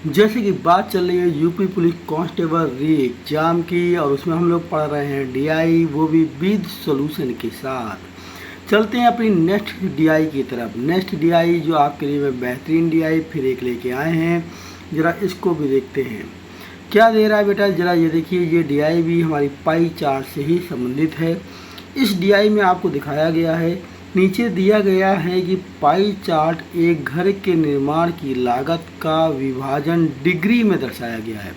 जैसे कि बात चल रही है यूपी पुलिस कांस्टेबल री एग्जाम की, और उसमें हम लोग पढ़ रहे हैं डीआई, वो भी विद सॉल्यूशन के साथ। चलते हैं अपनी नेक्स्ट डीआई की तरफ। नेक्स्ट डीआई जो आपके लिए मैं बेहतरीन डीआई फिर एक लेके आए हैं, ज़रा इसको भी देखते हैं क्या दे रहा है बेटा। ज़रा ये देखिए, ये डीआई भी हमारी पाई चार्ट से ही संबंधित है। इस डीआई में आपको दिखाया गया है, नीचे दिया गया है कि पाई चार्ट एक घर के निर्माण की लागत का विभाजन डिग्री में दर्शाया गया है।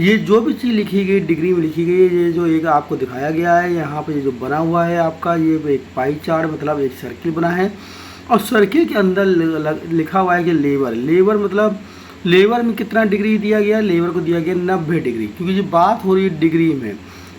ये जो भी चीज़ लिखी गई डिग्री में लिखी गई है। ये जो एक आपको दिखाया गया है यहाँ पे, ये जो बना हुआ है आपका, ये एक पाई चार्ट मतलब एक सर्किल बना है, और सर्किल के अंदर लिखा हुआ है कि लेबर मतलब लेबर में कितना डिग्री दिया गया। लेबर को दिया गया 90 डिग्री, क्योंकि ये बात हो रही है डिग्री में।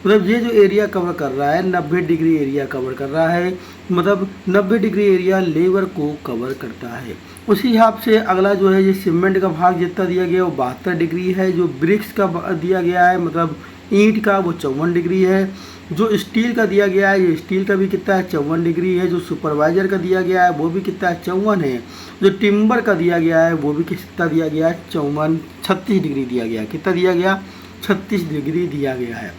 मतलब ये जो एरिया कवर कर रहा है 90 डिग्री एरिया कवर कर रहा है, मतलब 90 डिग्री एरिया लेबर को कवर करता है। उसी हिसाब से अगला जो है, ये सीमेंट का भाग जितना दिया गया वो 72 डिग्री है। जो ब्रिक्स का दिया गया है मतलब ईंट का, वो 54 डिग्री है। जो स्टील का दिया गया है, ये स्टील का भी कितना है, 54 डिग्री है। जो सुपरवाइजर का दिया गया है वो भी कितना है, 54 है। जो टिम्बर का दिया गया है वो भी कितना दिया गया है, 36 डिग्री दिया गया है। कितना दिया गया, 36 डिग्री दिया गया है।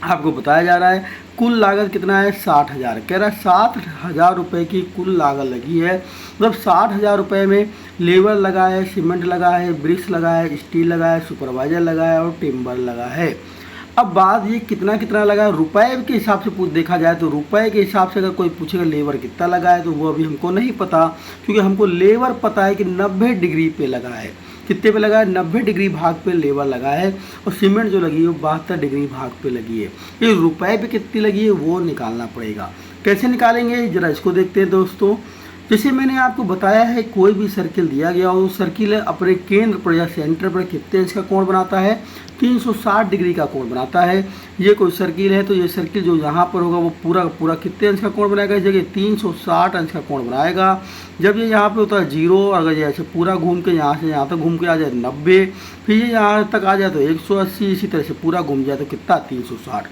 आपको बताया जा रहा है कुल लागत कितना है, 60,000। कह रहा है 60,000 रुपये की कुल लागत लगी है। मतलब 60,000 रुपये में लेबर लगा है, सीमेंट लगा है, ब्रिक्स लगा है, स्टील लगा है, सुपरवाइजर लगा है और टिम्बर लगा है। अब बात ये कितना कितना लगा है, रुपए के हिसाब से देखा जाए तो रुपए के हिसाब से अगर कोई पूछेगा लेबर कितना लगा है, तो वो अभी हमको नहीं पता, क्योंकि हमको लेबर पता है कि 90 डिग्री पे लगा है। कितने पे लगा है, 90 डिग्री भाग पे लेबर लगा है, और सीमेंट जो लगी है वो 72 डिग्री भाग पे लगी है। ये रुपए पे कितनी लगी है वो निकालना पड़ेगा। कैसे निकालेंगे जरा इसको देखते हैं दोस्तों। जैसे मैंने आपको बताया है, कोई भी सर्किल दिया गया हो, सर्किल अपने केंद्र पर या सेंटर पर कितने इंच का कोण बनाता है, 360 डिग्री का कोण बनाता है। ये कोई सर्किल है तो ये सर्किल जो यहाँ पर होगा वो पूरा का पूरा कितने अंश का कोण बनाएगा, इस जगह 360 अंश का कोण बनाएगा। जब ये यहाँ पे होता है 0, अगर ये ऐसे पूरा घूम के यहाँ से यहाँ तक घूम के आ जाए 90, फिर ये यहाँ तक आ जाए तो 180, इसी तरह से पूरा घूम जाए तो कितना, 360।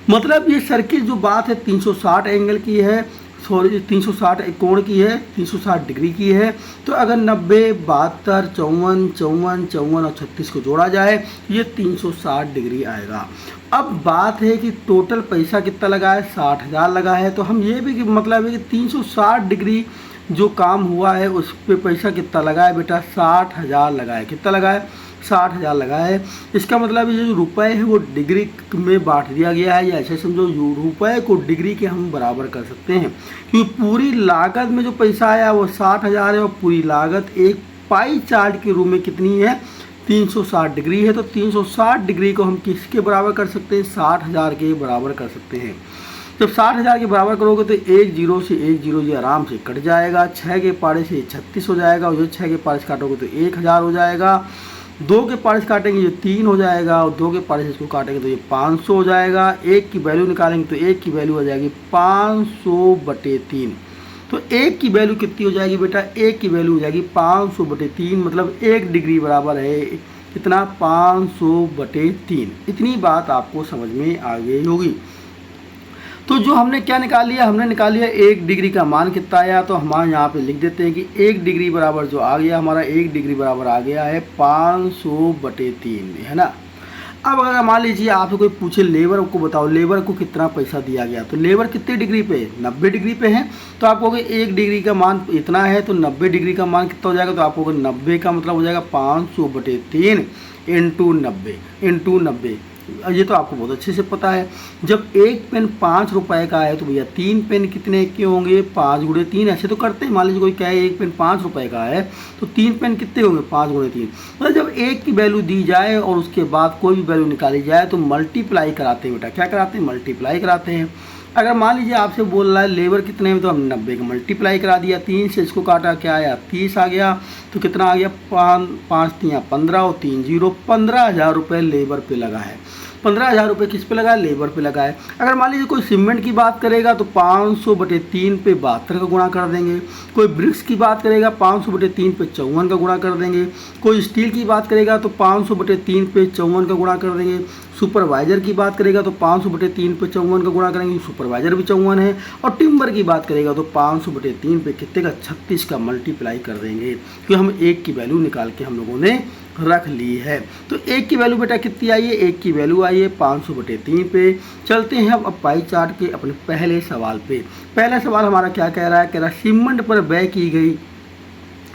मतलब ये सर्किल जो बात है 360 एंगल की है, सॉरी 360 कोण की है, 360 डिग्री की है। तो अगर 90, 72, 54, 54, 54 और 36 को जोड़ा जाए ये 360 डिग्री आएगा। अब बात है कि टोटल पैसा कितना लगा है, 60,000 लगा है। तो हम ये भी मतलब है कि 360 डिग्री जो काम हुआ है उस पर पैसा कितना लगा है बेटा, 60,000 लगा है। कितना लगा है, 60,000 लगा है। इसका मतलब ये जो रुपए है वो डिग्री में बांट दिया गया है, या ऐसे समझो रुपए को डिग्री के हम बराबर कर सकते हैं, क्योंकि पूरी लागत में जो पैसा आया वो 60,000 है, और पूरी लागत एक पाई चार्ट के रूप में कितनी है, 360 डिग्री है। तो 360 डिग्री को हम किसके बराबर कर सकते हैं, 60,000 के बराबर कर सकते हैं। जब 60,000 के बराबर करोगे तो एक जीरो से एक जीरो ये आराम से कट जाएगा, 6 के पारे से 36 हो जाएगा, और जो 6 के पारे से काटोगे तो 1000 हो जाएगा। 2 के पारे से काटेंगे ये 3 हो जाएगा, और 2 के पारे से इसको काटेंगे तो ये 500 हो जाएगा। 1 की वैल्यू निकालेंगे तो 1 की वैल्यू हो जाएगी 500/3। तो 1 की वैल्यू कितनी हो जाएगी बेटा, 1 की वैल्यू हो जाएगी 500/3, मतलब 1 डिग्री बराबर है कितना, 500/3। इतनी बात आपको समझ में आ गई होगी। तो जो हमने क्या निकाल लिया, हमने निकाल लिया 1 डिग्री का मान कितना आया। तो हम यहाँ पे लिख देते हैं कि 1 डिग्री बराबर जो आ गया हमारा, 1 डिग्री बराबर आ गया है 500/3, है ना। अब अगर मान लीजिए आपसे कोई पूछे लेबर को बताओ लेबर को कितना पैसा दिया गया, तो लेबर कितने डिग्री पे है, 90 डिग्री पे है। तो आप कहोगे 1 डिग्री का मान इतना है, तो 90 डिग्री का मान कितना हो जाएगा, तो आप कहोगे 90 का मतलब हो जाएगा 500/3 इंटू 90। ये तो आपको बहुत अच्छे से पता है। जब एक पेन 5 रुपए का है तो भैया 3 पेन कितने के होंगे, 5 × 3 ऐसे तो करते हैं। मान लीजिए कोई क्या है, एक पेन 5 रुपए का है तो 3 पेन कितने होंगे, 5 × 3। मतलब जब एक की वैल्यू दी जाए और उसके बाद कोई भी वैल्यू निकाली जाए तो मल्टीप्लाई कराते हैं बेटा। क्या कराते हैं, मल्टीप्लाई कराते हैं। अगर मान लीजिए आपसे बोल रहा है लेबर कितने में, तो हम 90 का मल्टीप्लाई करा दिया, 3 से इसको काटा, क्या आया 30 आ गया। तो कितना आ गया, 5 3 15 और 3 0, 15,000 रुपये लेबर पे लगा है। 15,000 रुपये किस पे लगा है, लेबर पे लगा है। अगर मान लीजिए कोई सीमेंट की बात करेगा तो 500/3 पे 72 का गुणा कर देंगे। कोई ब्रिक्स की बात करेगा 500/3 पे 54 का गुणा कर देंगे। कोई स्टील की बात करेगा तो 500/3 पे 54 का गुणा कर देंगे। सुपरवाइजर की बात करेगा तो 500/3 पे 54 का गुणा करेंगे, सुपरवाइजर भी 54 है। और टिम्बर की बात करेगा तो 500/3 पे कितने का 36 का मल्टीप्लाई कर देंगे, क्योंकि हम 1 की वैल्यू निकाल के हम लोगों ने रख ली है। तो 1 की वैल्यू बेटा कितनी आई है, 1 की वैल्यू आई है 500/3 पे। चलते हैं अब पाई चार्ट के अपने पहले सवाल पे। पहला सवाल हमारा क्या कह रहा है, कह रहा है सीमेंट पर व्यय की गई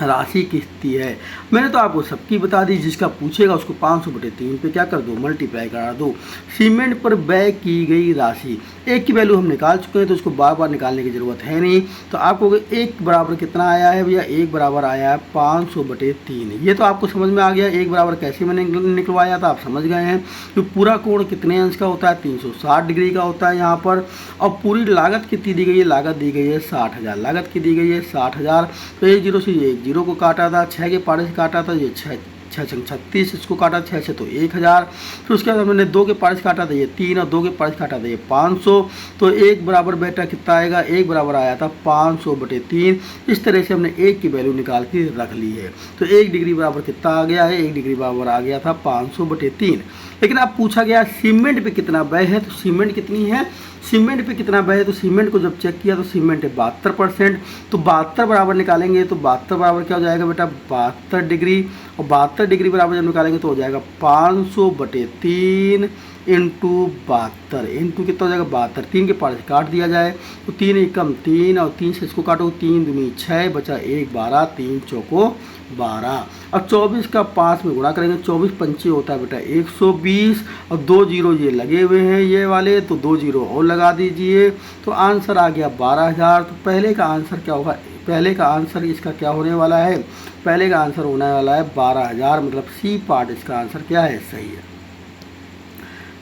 राशि कितनी है। मैंने तो आपको सबकी बता दी, जिसका पूछेगा उसको 500/3 पे क्या कर दो, मल्टीप्लाई करा दो। सीमेंट पर व्यय की गई राशि, 1 की वैल्यू हम निकाल चुके हैं तो उसको बार बार निकालने की ज़रूरत है नहीं। तो आपको 1 बराबर कितना आया है भैया, 1 बराबर आया है 500/3। ये तो आपको समझ में आ गया 1 बराबर कैसे मैंने निकलवाया था, आप समझ गए हैं। तो पूरा कोण कितने अंश का होता है, 360 डिग्री का होता है यहाँ पर। और पूरी लागत कितनी दी गई है, लागत दी गई है 60,000, लागत की दी गई है 60,000। तो 1 0 से ये 1 0 को काटा था, 6 के पारे से काटा था, ये 6 6 36, इसको काटा 6 से तो 1000। फिर उसके बाद हमने 2 के पारे से काटा था ये 3, और 2 के पारे से काटा था ये 500। तो 1 बराबर बेटा कितना आएगा, 1 बराबर आया था 500/3। इस तरह से हमने 1 की वैल्यू निकाल के रख ली है। तो 1 डिग्री बराबर कितना आ गया है, 1 डिग्री बराबर आ गया था 500/3। लेकिन अब पूछा गया सीमेंट पे कितना व्यय है, तो सीमेंट कितनी है, सीमेंट पे कितना व्यय है। तो सीमेंट को जब चेक किया तो सीमेंट है 72%। तो 72 बराबर निकालेंगे तो 72 बराबर क्या हो जाएगा बेटा, 72 डिग्री। और 72 डिग्री बराबर जब निकालेंगे तो हो जाएगा 500/3 इंटू 72, इंटू कितना हो जाएगा 72, 3 के पास काट दिया जाए तो 3 एकम 3, और 3 से इसको काटो 3 दूनी 6, बचा 1 12, 3 चौको 12। और 24 का 5 में गुणा करेंगे, 24 पंचे होता है बेटा 120, और 2 0 ये लगे हुए हैं ये वाले, तो 2 0 और लगा दीजिए। तो आंसर आ गया 12,000। तो पहले का आंसर क्या होगा, पहले का आंसर इसका क्या होने वाला है, पहले का आंसर होने वाला है 12,000। मतलब सी पार्ट इसका आंसर क्या है, सही है।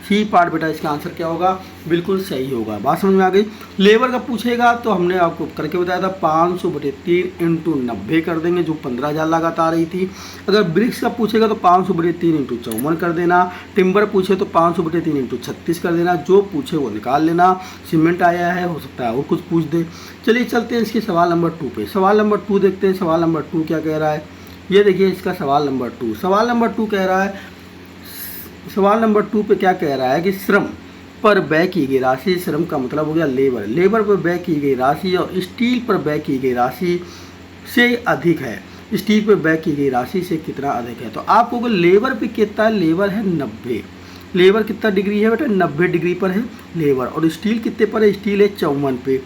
सी पार्ट बेटा इसका आंसर क्या होगा, बिल्कुल सही होगा। बात समझ में आ गई। लेबर का पूछेगा तो हमने आपको करके बताया था 500/3 इंटू 90 कर देंगे, जो 15,000 लागत आ रही थी। अगर ब्रिक्स का पूछेगा तो 500/3 इंटू 54 कर देना। टिम्बर पूछे तो 500/3 इंटू 36 कर देना, जो पूछे वो निकाल लेना। सीमेंट आया है, हो सकता है और कुछ पूछ दे। चलिए चलते हैं इसके सवाल नंबर 2 पे। सवाल नंबर 2 देखते हैं, सवाल नंबर 2 क्या कह रहा है। ये देखिए इसका सवाल नंबर 2। सवाल नंबर 2 कह रहा है, सवाल नंबर 2 पे क्या कह रहा है कि श्रम पर व्यय की गई राशि, श्रम का मतलब हो गया लेबर, लेबर पर व्यय की गई राशि और स्टील पर व्यय की गई राशि से अधिक है। स्टील पर व्यय की गई राशि से कितना अधिक है। तो आपको लेबर पे कितना है, लेबर है 90। लेबर कितना डिग्री है बेटा, 90 डिग्री पर है लेबर। और स्टील कितने पर है, स्टील है 54 पे।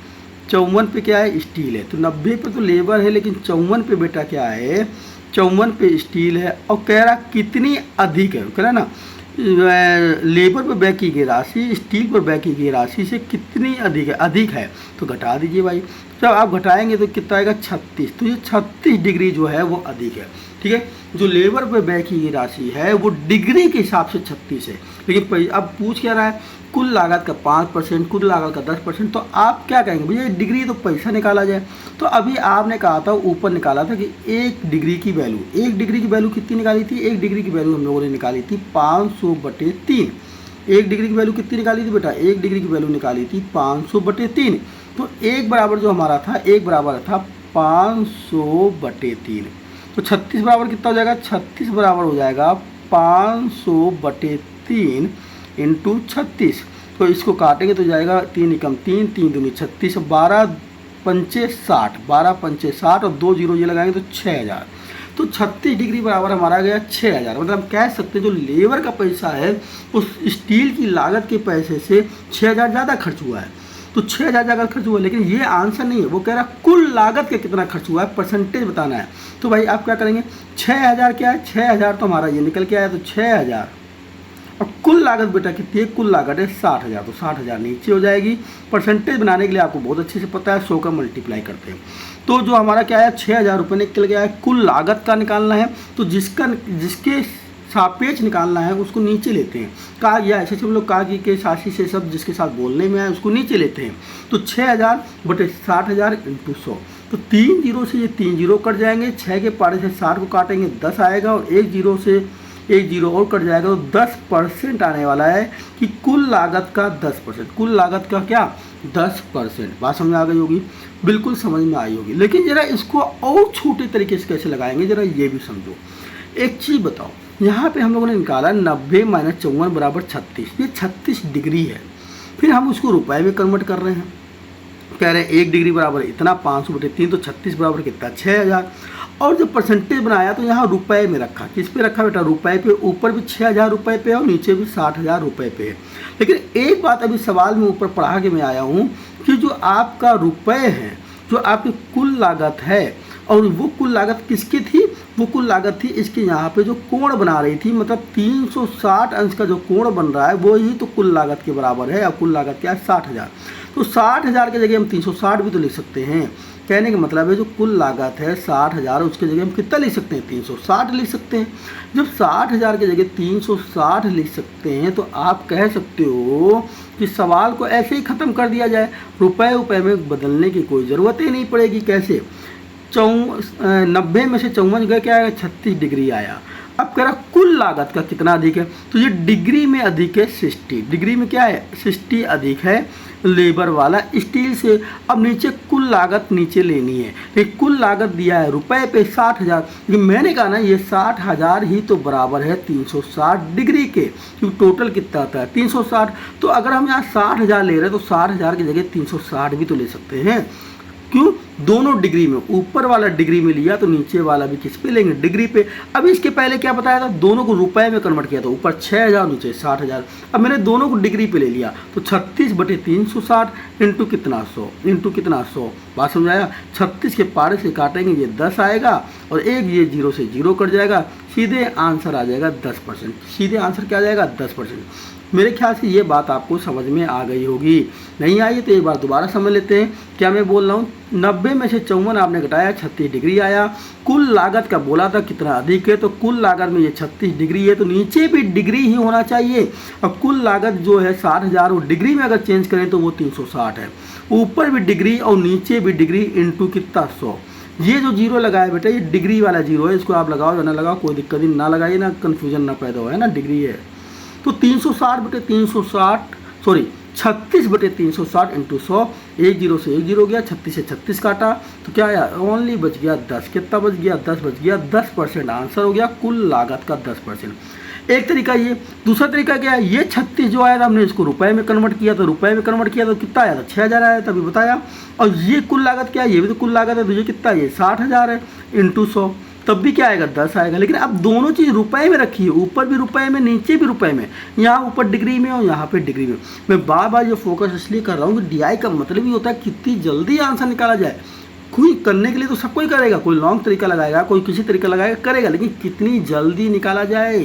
54 पे क्या है, स्टील है। तो 90 पे तो लेबर है, लेकिन 54 पे बेटा क्या है, 54 पे स्टील है। और कह रहा कितनी अधिक है, कह रहा ना लेबर पर व्यय की गई राशि स्टील पर व्यय की गई राशि से कितनी अधिक है, अधिक है। तो घटा दीजिए भाई, जब आप घटाएंगे तो कितना आएगा 36। तो ये 36 डिग्री जो है वो अधिक है, ठीक है। जो लेबर पर व्यय की गई राशि है वो डिग्री के हिसाब से 36 है। लेकिन अब पूछ क्या रहा है, कुल लागत का 5%, कुल लागत का 10%। तो आप क्या कहेंगे भैया डिग्री तो पैसा निकाला जाए। तो अभी आपने कहा था, ऊपर निकाला था कि 1 डिग्री की वैल्यू, 1 डिग्री की वैल्यू कितनी निकाली थी, 1 डिग्री की वैल्यू हम लोगों ने निकाली थी 500/3। 1 डिग्री की वैल्यू कितनी निकाली थी बेटा, 1 डिग्री की वैल्यू निकाली थी 500/3। तो 1 बराबर जो हमारा था, 1 बराबर था 500/3। तो 36 बराबर कितना हो जाएगा, 36 बराबर हो जाएगा 500/3 इंटू 36। तो इसको काटेंगे तो जाएगा 3 एकम 3, 3 दूनी 36, 12 पंचे 60, 12 पंचे 60 और 2 0 ये लगाएंगे तो 6000। तो 36 डिग्री बराबर हमारा गया 6000। मतलब हम कह सकते हैं जो लेबर का पैसा है उस स्टील की लागत के पैसे से 6000 ज़्यादा खर्च हुआ है। तो 6000 ज़्यादा खर्च हुआ है, लेकिन ये आंसर नहीं है। वो कह रहा है कुल लागत का कितना खर्च हुआ है, परसेंटेज बताना है। तो भाई आप क्या करेंगे, 6000 क्या है, 6000 तो हमारा ये निकल के आया। तो 6000 और कुल लागत बेटा कितनी है, कुल लागत है 60,000। तो 60,000 नीचे हो जाएगी। परसेंटेज बनाने के लिए आपको बहुत अच्छे से पता है, 100 का मल्टीप्लाई करते हैं। तो जो हमारा क्या है 6000 रुपये निकल गया है। कुल लागत का निकालना है तो जिसके सापेक्ष निकालना है उसको नीचे लेते हैं। का या ऐसे हम लोग का के साथी से सब जिसके साथ बोलने में आए उसको नीचे लेते हैं। तो 6000/60,000 इंटू 100। तो 3 0 से ये 3 0 कट जाएंगे, 6 के पारे से 60 को काटेंगे 10 आएगा, और 1 0 से 1 0 और कट जाएगा। तो 10% आने वाला है कि कुल लागत का 10%, कुल लागत का क्या 10%। बात समझ में आ गई होगी, बिल्कुल समझ में आई होगी। लेकिन ज़रा इसको और छोटे तरीके से कैसे लगाएंगे, ज़रा ये भी समझो। एक चीज़ बताओ, यहाँ पे हम लोगों ने निकाला 90 माइनस 54 बराबर 36, ये 36 डिग्री है। फिर हम उसको रुपए में कन्वर्ट कर रहे हैं, कह रहे हैं 1 डिग्री बराबर इतना, 500/3 तो 36 बराबर कितना 6000। और जब परसेंटेज बनाया तो यहाँ रुपए में रखा, किस पे रखा बेटा, रुपए पे। ऊपर भी 6000 रुपये पे और नीचे भी 60,000 रुपये पे है। लेकिन एक बात अभी सवाल में ऊपर पढ़ा के मैं आया हूँ कि जो आपका रुपए है, जो आपकी कुल लागत है, और वो कुल लागत किसकी थी, वो कुल लागत थी इसके यहाँ पे जो कोण बना रही थी, मतलब 360 अंश का जो कोण बन रहा है वो ही तो कुल लागत के बराबर है। अब कुल लागत क्या है, 60,000। तो 60,000 की जगह हम 360 भी तो लिख सकते हैं। कहने का मतलब है जो कुल लागत है 60,000, उसकी जगह हम कितना लिख सकते हैं, 360 लिख सकते हैं। जब 60,000 की जगह 360 लिख सकते हैं तो आप कह सकते हो कि सवाल को ऐसे ही ख़त्म कर दिया जाए, रुपए में बदलने की कोई ज़रूरत ही नहीं पड़ेगी। कैसे, 90 में से 54 गए, क्या आया, 36 डिग्री आया। अब कह रहा कुल लागत का कितना अधिक है, तो ये डिग्री में अधिक है 60, डिग्री में क्या है 60 अधिक है लेबर वाला स्टील से। अब नीचे कुल लागत नीचे लेनी है, लेकिन कुल लागत दिया है रुपए पे 60,000, लेकिन मैंने कहा ना ये 60,000 ही तो बराबर है 360 डिग्री के, क्योंकि टोटल कितना आता है 360। तो अगर हम यहाँ 60,000 ले रहे हैं तो 60,000 की जगह 360 भी तो ले सकते हैं। क्यों, दोनों डिग्री में, ऊपर वाला डिग्री में लिया तो नीचे वाला भी किस पे लेंगे, डिग्री पे। अब इसके पहले क्या बताया था, दोनों को रुपए में कन्वर्ट किया था, ऊपर 6000 नीचे 60,000। अब मैंने दोनों को डिग्री पे ले लिया तो 36/360 इंटू कितना 100, इंटू कितना 100। बात समझ आया, 36 के पारे से काटेंगे ये 10 आएगा और एक ये 0 से 0 कट जाएगा, सीधे आंसर आ जाएगा 10%। सीधे आंसर क्या आ जाएगा 10%। मेरे ख्याल से ये बात आपको समझ में आ गई होगी। नहीं आई तो एक बार दोबारा समझ लेते हैं क्या मैं बोल रहा हूँ। 90 में से 54 आपने घटाया, 36 डिग्री आया। कुल लागत का बोला था कितना अधिक है, तो कुल लागत में ये 36 डिग्री है, तो नीचे भी डिग्री ही होना चाहिए। और कुल लागत जो है 60,000, वो डिग्री में अगर चेंज करें तो वो 360 है। ऊपर भी डिग्री और नीचे भी डिग्री इंटू कितना 100। ये जो जीरो लगाया बेटा ये डिग्री वाला जीरो है, इसको आप लगाओ या ना लगाओ कोई दिक्कत नहीं, ना लगाइए ना कन्फ्यूजन ना पैदा हो, है ना, डिग्री है। तो 360/360 सॉरी 36/360 इंटू 100, 1 0 से 1 0 गया, 36 से 36 काटा तो क्या आया, ओनली बच गया 10। कितना बच गया, 10 बच गया, 10% आंसर हो गया कुल लागत का 10%। एक तरीका ये। दूसरा तरीका क्या है, ये 36 जो आया था हमने इसको रुपए में कन्वर्ट किया, तो रुपए में कन्वर्ट किया तो कितना आया था 6,000 आया था, अभी बताया। और ये कुल लागत क्या है, ये भी तो कुल लागत है, तो ये कितना है, ये 60,000 है इंटू 100, तब भी क्या आएगा 10 आएगा। लेकिन अब दोनों चीज़ रुपए में रखी है, ऊपर भी रुपए में नीचे भी रुपए में, यहाँ ऊपर डिग्री में और यहाँ पे डिग्री में। मैं बार बार ये फोकस इसलिए कर रहा हूँ कि डीआई का मतलब ही होता है कितनी जल्दी आंसर निकाला जाए। कोई करने के लिए तो सब कोई करेगा, कोई लॉन्ग तरीका लगाएगा, कोई किसी तरीका लगाएगा, करेगा, लेकिन कितनी जल्दी निकाला जाए।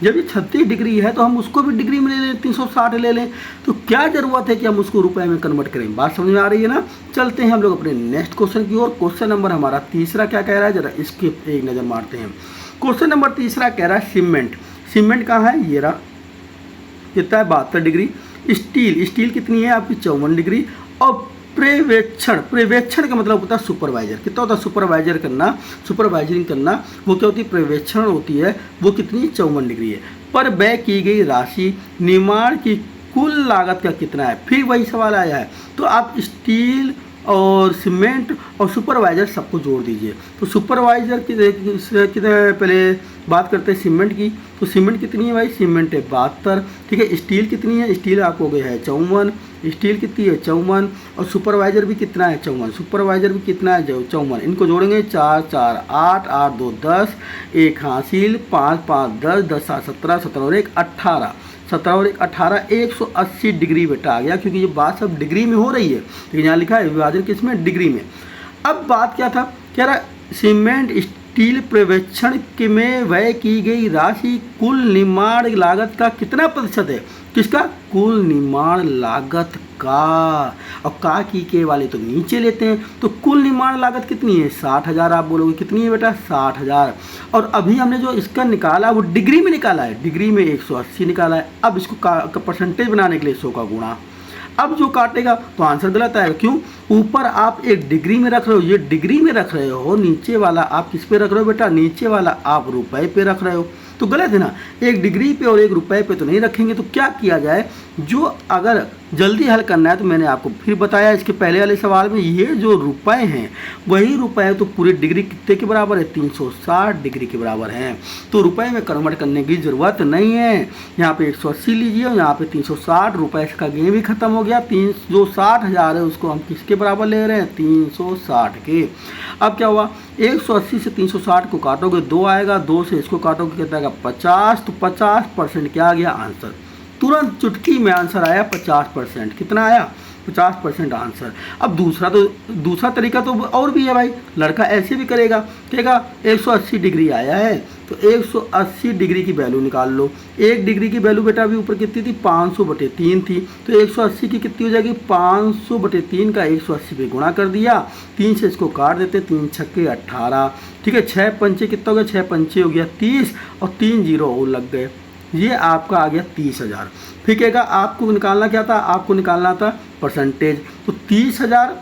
जब ये 36 डिग्री है तो हम उसको भी डिग्री में ले लें, 360 ले लें, तो क्या ज़रूरत है कि हम उसको रुपए में कन्वर्ट करें। बात समझ में आ रही है ना। चलते हैं हम लोग अपने नेक्स्ट क्वेश्चन की ओर। क्वेश्चन नंबर हमारा तीसरा क्या कह रहा है, जरा इसकी एक नज़र मारते हैं। क्वेश्चन नंबर तीसरा कह रहा है सीमेंट। सीमेंट कहाँ है, ये रहा, कितना है 72 डिग्री। स्टील, स्टील कितनी है आपकी 54 डिग्री। और पर्यवेक्षण, पर्यवेक्षण का मतलब होता है सुपरवाइजर। कितना होता है सुपरवाइजर करना, सुपरवाइजरिंग करना, वो क्या होती है, पर्यवेक्षण होती है, वो कितनी 54 डिग्री है। पर व्यय की गई राशि निर्माण की कुल लागत का कितना है, फिर वही सवाल आया है। तो आप स्टील और सीमेंट और सुपरवाइजर सबको जोड़ दीजिए। तो सुपरवाइजर की पहले बात करते हैं सीमेंट की। तो सीमेंट कितनी है भाई, सीमेंट है 72, ठीक है। स्टील कितनी है, स्टील आपको गया है 54, स्टील कितनी है 54, और सुपरवाइजर भी कितना है 54, सुपरवाइजर भी कितना है 54। इनको जोड़ेंगे 4 4 8 8 2 10, 1 हासिल, 5 5 10, 10 7 17, 17 और 1 18, 17 और 1 18, 180 डिग्री बेटा आ गया, क्योंकि ये बात सब डिग्री में हो रही है, लेकिन यहाँ लिखा है विभाजन किसमें, डिग्री में। अब बात क्या था, कह रहा सीमेंट स्टील पर्यवेक्षण में व्यय की गई राशि कुल निर्माण लागत का कितना प्रतिशत है, किसका, कुल निर्माण लागत का। और का की के वाले तो नीचे लेते हैं, तो कुल निर्माण लागत कितनी है 60,000। आप बोलोगे कितनी है बेटा 60,000। और अभी हमने जो इसका निकाला वो डिग्री में निकाला है, डिग्री में 180 निकाला है। अब इसको परसेंटेज बनाने के लिए 100 का गुणा, अब जो काटेगा तो आंसर गलत आएगा। क्यों, ऊपर आप एक डिग्री में रख रहे हो, ये डिग्री में रख रहे हो, नीचे वाला आप किस पे रख रहे हो बेटा, नीचे वाला आप रुपए पे रख रहे हो, तो गलत है ना। एक डिग्री पे और एक रुपए पे तो नहीं रखेंगे। तो क्या किया जाए, जो अगर जल्दी हल करना है तो मैंने आपको फिर बताया इसके पहले वाले सवाल में, ये जो रुपए हैं वही रुपए तो पूरी डिग्री कितने के बराबर है, 360 डिग्री के बराबर है। तो रुपए में कन्वर्ट करने की ज़रूरत नहीं है। यहाँ पे 180 लीजिए और यहाँ पे 360, रुपए का गेम भी खत्म हो गया। जो 60,000 है उसको हम किसके बराबर ले रहे हैं, 360 के। अब क्या हुआ, 180 से 360 को काटोगे 2 आएगा, 2 से इसको काटोगे कितना आएगा, 50। तो 50% क्या आ गया आंसर, तुरंत चुटकी में आंसर आया 50%। कितना आया, 50% आंसर। अब दूसरा तरीका तो और भी है भाई, लड़का ऐसे भी करेगा, कहेगा 180 डिग्री आया है तो 180 डिग्री की वैल्यू निकाल लो। 1 डिग्री की वैल्यू बेटा अभी ऊपर कितनी थी, 500/3 थी। तो 180 की कितनी हो जाएगी, 500/3 का 180 पे गुणा कर दिया, 3 से इसको काट देते, 3 छक्के 18, ठीक है। 6 पंचे कितना हो गया, 6 पंचे हो गया 30 और 3 जीरो और लग गए, ये आपका आ गया 30,000। फिर कहेगा आपको निकालना क्या था, आपको निकालना था परसेंटेज। तो 30,000,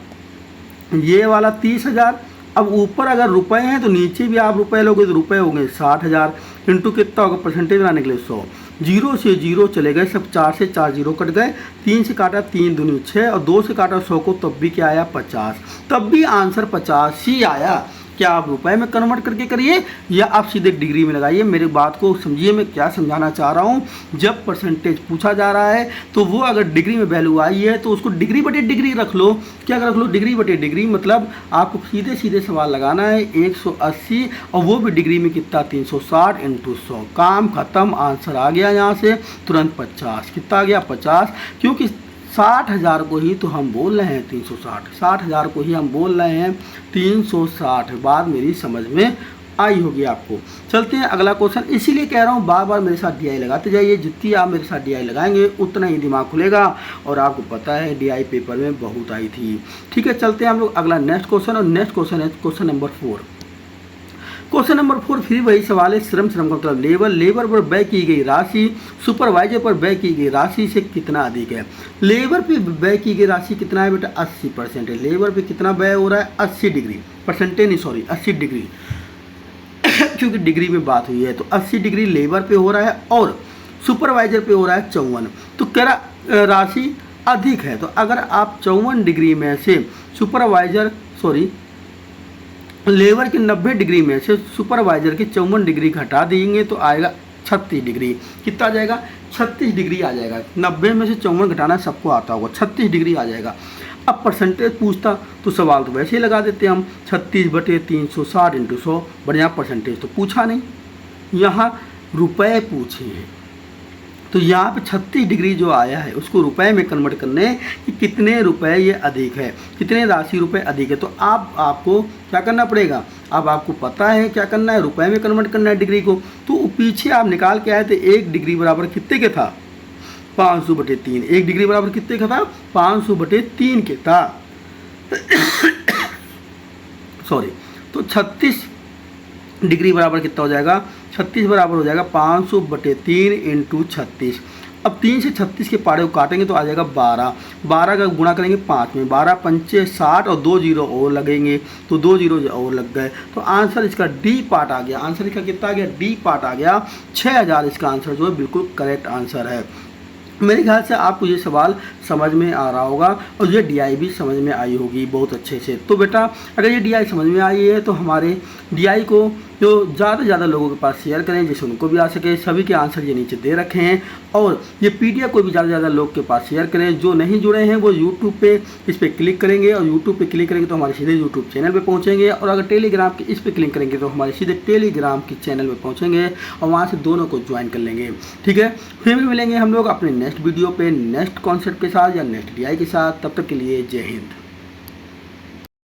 ये वाला 30,000। अब ऊपर अगर रुपए हैं तो नीचे भी आप रुपए लोगे तो रुपए हो गए 60,000 इंटू कितना होगा, परसेंटेज बनाने के लिए 100। 0 से 0 चले गए सब, 4 से 4 जीरो कट गए, 3 से काटा 3 दूनी 6 और 2 से काटा 100 को, तब भी क्या आया 50। तब भी आंसर 50 ही आया। क्या आप रुपए में कन्वर्ट करके करिए या आप सीधे डिग्री में लगाइए, मेरी बात को समझिए मैं क्या समझाना चाह रहा हूँ। जब परसेंटेज पूछा जा रहा है तो वो अगर डिग्री में वैल्यू आई है तो उसको डिग्री बटे डिग्री रख लो। क्या रख लो, डिग्री बटे डिग्री, मतलब आपको सीधे सीधे सवाल लगाना है 180 और वो भी डिग्री में कितना, 360 इंटू 100, काम खत्म, आंसर आ गया यहाँ से तुरंत 50। कितना आ गया, 50, क्योंकि 60,000 को ही तो हम बोल रहे हैं 360, 60,000 को ही हम बोल रहे हैं 360। बात मेरी समझ में आई होगी आपको। चलते हैं अगला क्वेश्चन। इसीलिए कह रहा हूँ बार बार मेरे साथ डीआई लगाते जाइए, जितनी आप मेरे साथ डीआई लगाएंगे उतना ही दिमाग खुलेगा, और आपको पता है डीआई पेपर में बहुत आई थी। ठीक है, चलते हैं हम लोग अगला नेक्स्ट क्वेश्चन, और नेक्स्ट क्वेश्चन है क्वेश्चन नंबर 4। क्वेश्चन नंबर 4 फिर वही सवाल है, श्रम का मतलब लेबर पर व्यय की गई राशि सुपरवाइजर पर व्यय की गई राशि से कितना अधिक है। लेबर पे व्यय की गई राशि कितना है बेटा, 80% है। लेबर पे कितना व्यय हो रहा है, 80 डिग्री, परसेंटेज नहीं सॉरी 80 डिग्री क्योंकि डिग्री में बात हुई है, तो 80 डिग्री लेबर पे हो रहा है और सुपरवाइजर पे हो रहा है 54। तो कह रहा राशि अधिक है, तो अगर आप 54 डिग्री में से लेबर के 90 डिग्री में से सुपरवाइजर की 54 डिग्री घटा देंगे तो आएगा 36 डिग्री। कितना आ जाएगा, 36 डिग्री आ जाएगा। 90 में से 54 घटाना सबको आता होगा, 36 डिग्री आ जाएगा। अब परसेंटेज पूछता तो सवाल तो वैसे ही लगा देते हम, 36/360 इंटू 100, बढ़िया। परसेंटेज तो पूछा नहीं, यहाँ रुपए पूछे हैं, तो यहाँ पे 36 डिग्री जो आया है उसको रुपए में कन्वर्ट करने कि कितने रुपए ये अधिक है, कितने राशि रुपए अधिक है। तो आपको क्या करना पड़ेगा, अब आपको पता है क्या करना है, रुपए में कन्वर्ट करना है डिग्री को। तो पीछे आप निकाल के आए थे 1 डिग्री बराबर कितने के था, 500/3। 1 डिग्री बराबर कितने का था, 500/3 के था सॉरी। तो 36 डिग्री बराबर कितना हो जाएगा, 36 बराबर हो जाएगा 500/3 इंटू 36। अब 3 से 36 के पारे को काटेंगे तो आ जाएगा 12। 12 का गुणा करेंगे 5 में, 12 पंचे 60 और 2 जीरो और लगेंगे, तो 2 जीरो और लग गए। तो आंसर इसका डी पार्ट आ गया। आंसर इसका कितना आ गया, डी पार्ट आ गया। 6000 इसका आंसर जो है बिल्कुल करेक्ट आंसर है। मेरे ख्याल से आपको ये सवाल समझ में आ रहा होगा और ये डीआई भी समझ में आई होगी बहुत अच्छे से। तो बेटा अगर ये डीआई समझ में आई है तो हमारे डीआई को जो ज़्यादा से ज़्यादा लोगों के पास शेयर करें जिससे उनको भी आ सके। सभी के आंसर ये नीचे दे रखे हैं, और ये पीडीएफ को भी ज़्यादा से ज़्यादा लोग के पास शेयर करें। जो नहीं जुड़े हैं वो यूट्यूब पे इस पर क्लिक करेंगे, और यूट्यूब पे क्लिक करेंगे तो हमारे सीधे यूट्यूब चैनल पे पहुंचेंगे, और अगर टेलीग्राम के इस पर क्लिक करेंगे तो हमारे सीधे टेलीग्राम के चैनल पे पहुंचेंगे, और वहाँ से दोनों को ज्वाइन कर लेंगे। ठीक है, फिर भी मिलेंगे हम लोग अपने नेक्स्ट वीडियो पे नेक्स्ट कॉन्सेप्ट के साथ या नेक्स्ट डीआई के साथ। तब तक के लिए जय हिंद।